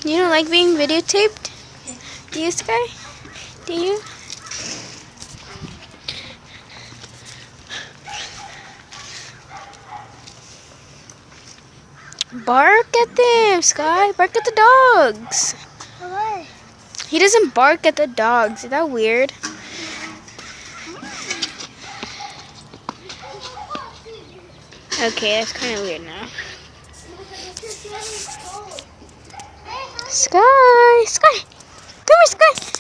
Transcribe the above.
You don't like being videotaped? Do you, Sky? Do you? Bark at them, Sky. Bark at the dogs. What? He doesn't bark at the dogs. Is that weird? Okay, that's kind of weird now. Sky, Sky, come here, Sky.